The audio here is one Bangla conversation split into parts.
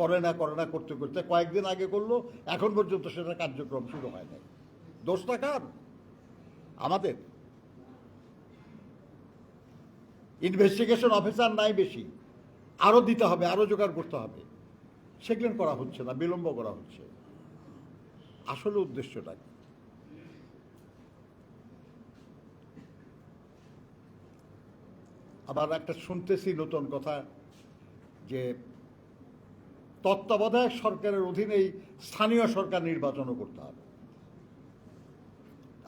করে না করতে করতে কয়েকদিন আগে করলো, এখন পর্যন্ত সেটা কার্যক্রম শুরু হয় নাই। দোষটা কার? আমাদের। ইনভেস্টিগেশন অফিসার নাই বেশি, আরও দিতে হবে, আরও জোগাড় করতে হবে, সেগুলো করা হচ্ছে না, বিলম্ব করা হচ্ছে। আসলে উদ্দেশ্যটা কি? আবার একটা শুনতেছি নতুন কথা যে তত্ত্বাবধায়ক সরকারের অধীনেই স্থানীয় সরকার নির্বাচনও করতে হবে।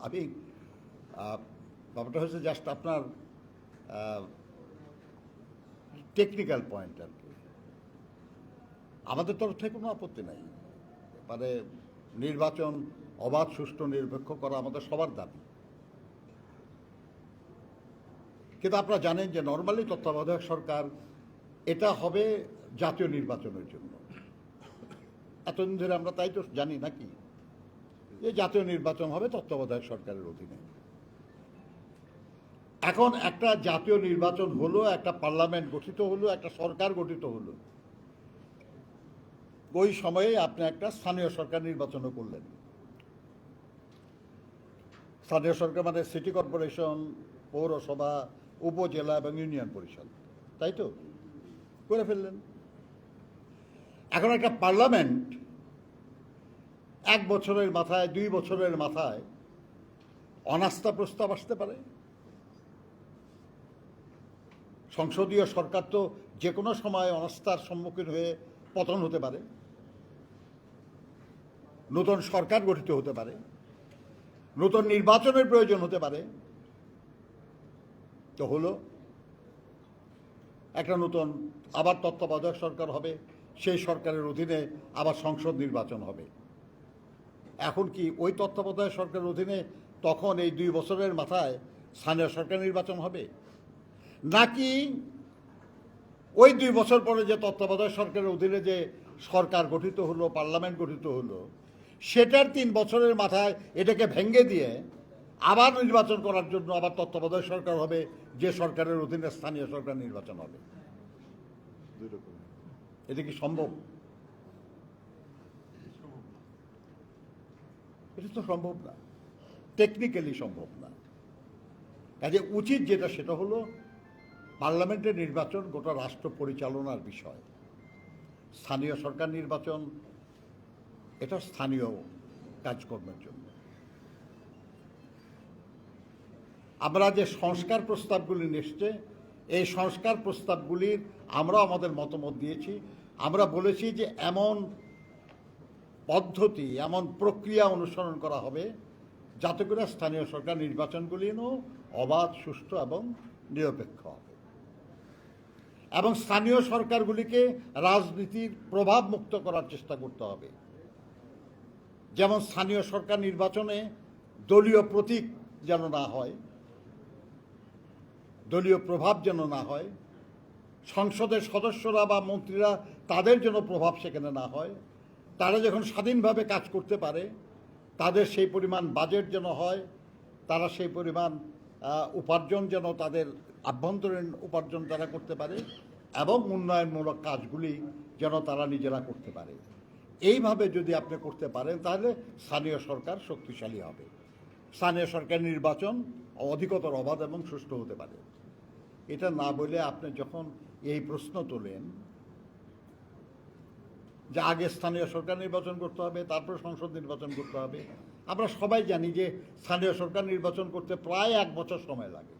আমি ব্যাপারটা হচ্ছে জাস্ট আপনার টেকনিক্যাল পয়েন্ট আর কি। আমাদের তরফ থেকে কোনো আপত্তি নাই, মানে নির্বাচন অবাধ, সুষ্ঠু, নিরপেক্ষ করা আমাদের সবার দাবি। কিন্তু আপনারা জানেন যে নর্মালি তত্ত্বাবধায়ক সরকার এটা হবে জাতীয় নির্বাচনের জন্য। এতদিন ধরে আমরা তাই তো জানি নাকি, যে জাতীয় নির্বাচন হবে তত্ত্বাবধায়ক সরকারের অধীনে। এখন একটা জাতীয় নির্বাচন হলো, একটা পার্লামেন্ট গঠিত হলো, একটা সরকার গঠিত হলো, ওই সময়ে আপনি একটা স্থানীয় সরকার নির্বাচনও করলেন। স্থানীয় সরকার মানে সিটি কর্পোরেশন, পৌরসভা, উপজেলা এবং ইউনিয়ন পরিষদ, তাই তো করে ফেললেন। এখন একটা পার্লামেন্ট 1 বছরের মাথায়, 2 বছরের মাথায় অনাস্থা প্রস্তাব আসতে পারে। সংসদীয় সরকার তো যে কোনো সময় অনাস্থার সম্মুখীন হয়ে পতন হতে পারে, নতুন সরকার গঠিত হতে পারে, নতুন নির্বাচনের প্রয়োজন হতে পারে। তো হলো একটা নতুন আবার তত্ত্বাবধায়ক সরকার হবে, সেই সরকারের অধীনে আবার সংসদ নির্বাচন হবে। এখন কি ওই তত্ত্বাবধায়ক সরকারের অধীনে তখন এই 2 বছরের মাথায় স্থানীয় সরকার নির্বাচন হবে, নাকি ওই 2 বছর পরে যে তত্ত্বাবধায়ক সরকারের অধীনে যে সরকার গঠিত হলো, পার্লামেন্ট গঠিত হলো, সেটার 3 বছরের মাথায় এটাকে ভেঙে দিয়ে আবার নির্বাচন করার জন্য আবার তত্ত্বাবধায়ক সরকার হবে, যে সরকারের অধীনে স্থানীয় সরকার নির্বাচন হবে? এটা কি সম্ভব? এটা তো সম্ভব না, টেকনিক্যালি সম্ভব না। কাজে উচিত যেটা, সেটা হলো পার্লামেন্টের নির্বাচন গোটা রাষ্ট্র পরিচালনার বিষয়। স্থানীয় সরকার নির্বাচন এটা স্থানীয় কাজকর্মের জন্য। আমরা যে সংস্কার প্রস্তাবগুলি এসছে, এই সংস্কার প্রস্তাবগুলির আমরা আমাদের মতামত দিয়েছি। আমরা বলেছি যে এমন পদ্ধতি, এমন প্রক্রিয়া অনুসরণ করা হবে যাতে করে স্থানীয় সরকার নির্বাচনগুলিও অবাধ, সুষ্ঠু এবং নিরপেক্ষ হবে, এবং স্থানীয় সরকারগুলিকে রাজনীতির প্রভাব মুক্ত করার চেষ্টা করতে হবে। যেমন স্থানীয় সরকার নির্বাচনে দলীয় প্রতীক যেন না হয়, দলীয় প্রভাব যেন না হয়, সংসদের সদস্যরা বা মন্ত্রীরা তাদের যেন প্রভাব সেখানে না হয়, তারা যখন স্বাধীনভাবে কাজ করতে পারে, তাদের সেই পরিমাণ বাজেট যেন হয়, তারা সেই পরিমাণ উপার্জন যেন, তাদের আভ্যন্তরীণ উপার্জন তারা করতে পারে, এবং উন্নয়নমূলক কাজগুলি যেন তারা নিজেরা করতে পারে। এইভাবে যদি আপনি করতে পারেন, তাহলে স্থানীয় সরকার শক্তিশালী হবে, স্থানীয় সরকার নির্বাচন অধিকতর অবাধ এবং সুষ্ঠু হতে পারে। এটা না বলে আপনি যখন এই প্রশ্ন তোলেন যে আগে স্থানীয় সরকার নির্বাচন করতে হবে, তারপর সংসদ নির্বাচন করতে হবে, আমরা সবাই জানি যে স্থানীয় সরকার নির্বাচন করতে প্রায় 1 বছর সময় লাগে।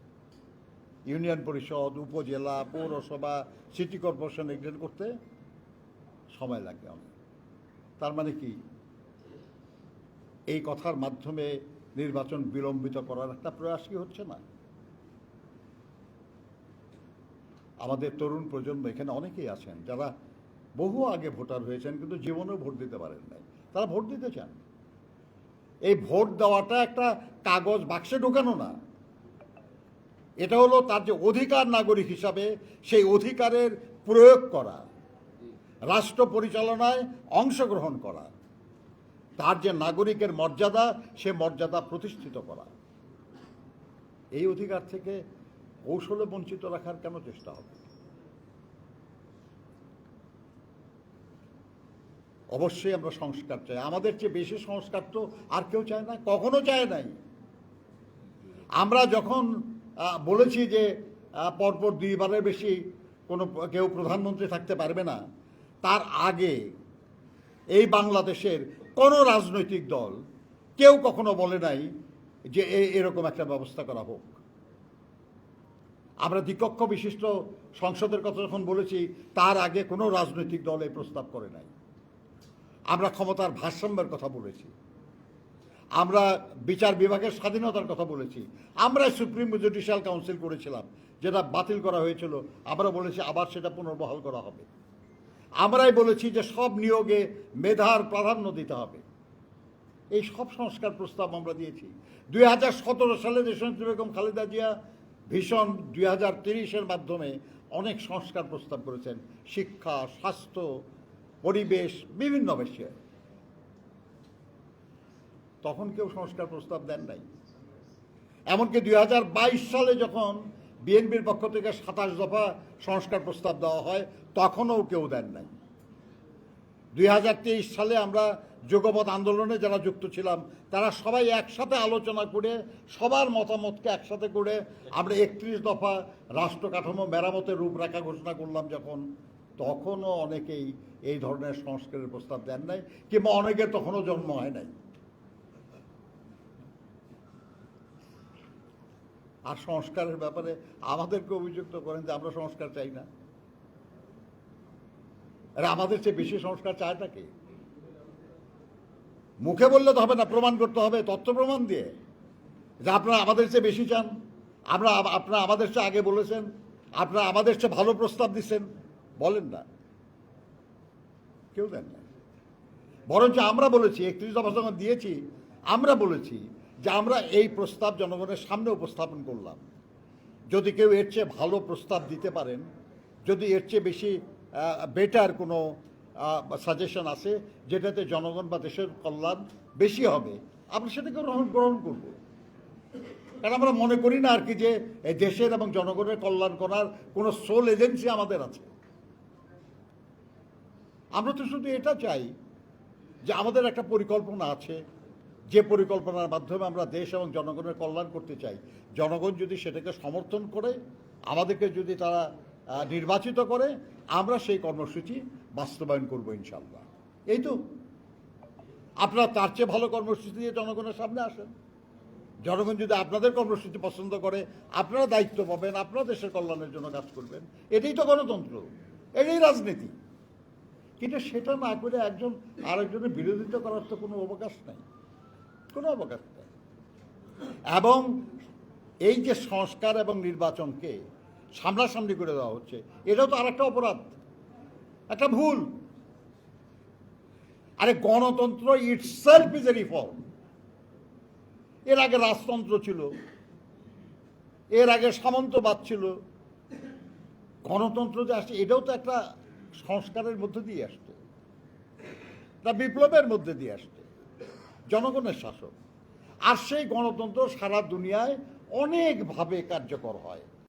ইউনিয়ন পরিষদ, উপজেলা, পৌরসভা, সিটি কর্পোরেশন এগুলো করতে সময় লাগে অনেক। তার মানে কি এই কথার মাধ্যমে নির্বাচন বিলম্বিত করার একটা প্রয়াস কি হচ্ছে না? আমাদের তরুণ প্রজন্ম এখানে অনেকেই আছেন যারা বহু আগে ভোটার হয়েছেন, কিন্তু জীবনেও ভোট দিতে পারেন নাই, তারা ভোট দিতে চান। এই ভোট দেওয়াটা একটা কাগজ বাক্সে ঢোকানো না, এটা হলো তার যে অধিকার, নাগরিক হিসাবে সেই অধিকারের প্রয়োগ করা, রাষ্ট্র পরিচালনায় অংশগ্রহণ করা, তার যে নাগরিকের মর্যাদা, সে মর্যাদা প্রতিষ্ঠিত করা। এই অধিকার থেকে কৌশলে বঞ্চিত রাখার কেন চেষ্টা হবে? অবশ্যই আমরা সংস্কার চাই। আমাদের চেয়ে বেশি সংস্কার তো আর কেউ চায় না, কখনো চায় নাই। আমরা যখন বলেছি যে পরপর দুইবারের বেশি কোনো কেউ প্রধানমন্ত্রী থাকতে পারবে না, তার আগে এই বাংলাদেশের কোনো রাজনৈতিক দল কেউ কখনো বলে নাই যে এরকম একটা ব্যবস্থা করা হোক। আমরা দ্বিকক্ষ বিশিষ্ট সংসদের কথা যখন বলেছি, তার আগে কোনো রাজনৈতিক দল এই প্রস্তাব করে নাই। আমরা ক্ষমতার ভারসাম্যের কথা বলেছি, আমরা বিচার বিভাগের স্বাধীনতার কথা বলেছি, আমরা সুপ্রিম জুডিশিয়াল কাউন্সিল করেছিলাম, যেটা বাতিল করা হয়েছিল। আমরা বলেছি আবার সেটা পুনর্বহাল করা হবে। আমরাই বলেছি যে সব নিয়োগে মেধার প্রাধান্য দিতে হবে। এই সব সংস্কার প্রস্তাব আমরা দিয়েছি। 2017 সালে দেশনেত্রী বেগম খালেদা জিয়া ভীষণ 2030-এর মাধ্যমে অনেক সংস্কার প্রস্তাব করেছেন, শিক্ষা, স্বাস্থ্য, পরিবেশ, বিভিন্ন বিষয়ে। তখন কেউ সংস্কার প্রস্তাব দেন নাই। এমনকি 2022 সালে যখন বিএনপির পক্ষ থেকে 27 দফা সংস্কার প্রস্তাব দেওয়া হয়, তখনও কেউ দেন নাই। 2023 সালে আমরা যুগপৎ আন্দোলনে যারা যুক্ত ছিলাম, তারা সবাই একসাথে আলোচনা করে সবার মতামতকে একসাথে করে আমরা 31 দফা রাষ্ট্র কাঠামো মেরামতের রূপরেখা ঘোষণা করলাম যখন, তখনও অনেকেই এই ধরনের সংস্কারের প্রস্তাব দেন নাই, কিংবা অনেকের তখনও জন্ম হয় নাই। আর সংস্কারের ব্যাপারে আমাদেরকে অভিযুক্ত করেন যে আমরা সংস্কার চাই না। আর আমাদের চেয়ে বেশি সংস্কার চায়টা কি? মুখে বললে তো হবে না, প্রমাণ করতে হবে তথ্য প্রমাণ দিয়ে যে আপনারা আমাদের চেয়ে বেশি চান, আপনারা আমাদের চেয়ে আগে বলেছেন, আপনারা আমাদের চেয়ে ভালো প্রস্তাব দিচ্ছেন। বলেন না, কেউ দেন না। বরঞ্চ আমরা বলেছি, 31 দফা যখন দিয়েছি, আমরা বলেছি যে আমরা এই প্রস্তাব জনগণের সামনে উপস্থাপন করলাম। যদি কেউ এর চেয়ে ভালো প্রস্তাব দিতে পারেন, যদি এর চেয়ে বেশি বেটার কোনো সাজেশন আছে যেটাতে জনগণ বা দেশের কল্যাণ বেশি হবে, আমরা সেটাকে গ্রহণ করব। কারণ আমরা মনে করি না আর কি যে এই দেশের এবং জনগণের কল্যাণ করার কোনো সোল এজেন্সি আমাদের আছে। আমরা তো শুধু এটা চাই যে আমাদের একটা পরিকল্পনা আছে, যে পরিকল্পনার মাধ্যমে আমরা দেশ এবং জনগণের কল্যাণ করতে চাই। জনগণ যদি সেটাকে সমর্থন করে, আমাদেরকে যদি তারা নির্বাচিত করে, আমরা সেই কর্মসূচি বাস্তবায়ন করব ইনশাল্লাহ। এই তো, আপনারা তার চেয়ে ভালো কর্মসূচি দিয়ে জনগণের সামনে আসেন। জনগণ যদি আপনাদের কর্মসূচি পছন্দ করে, আপনারা দায়িত্ব পাবেন, আপনারা দেশের কল্যাণের জন্য কাজ করবেন। এটাই তো গণতন্ত্র, এটাই রাজনীতি। কিন্তু সেটা না করে একজন আরেকজনের বিরোধিতা করার তো কোনো অবকাশ নাই, কোনো অবকাশ নেই। এবং এই যে সংস্কার এবং নির্বাচনকে সামনাসামনি করে দেওয়া হচ্ছে, এটাও তো আরেকটা অপরাধ, একটা ভুল। আরে গণতন্ত্র ইটসেলফ ইজ এ রিফর্ম। এর আগে রাজতন্ত্র ছিল, এর আগে সামন্তবাদ ছিল। গণতন্ত্র যে আসছে, এটাও তো একটা সংস্কারের মধ্যে দিয়ে আসছে, একটা বিপ্লবের মধ্যে দিয়ে আসছে, জনগণের শাসন। আর সেই গণতন্ত্র সারা দুনিয়ায় অনেকভাবে কার্যকর হয়।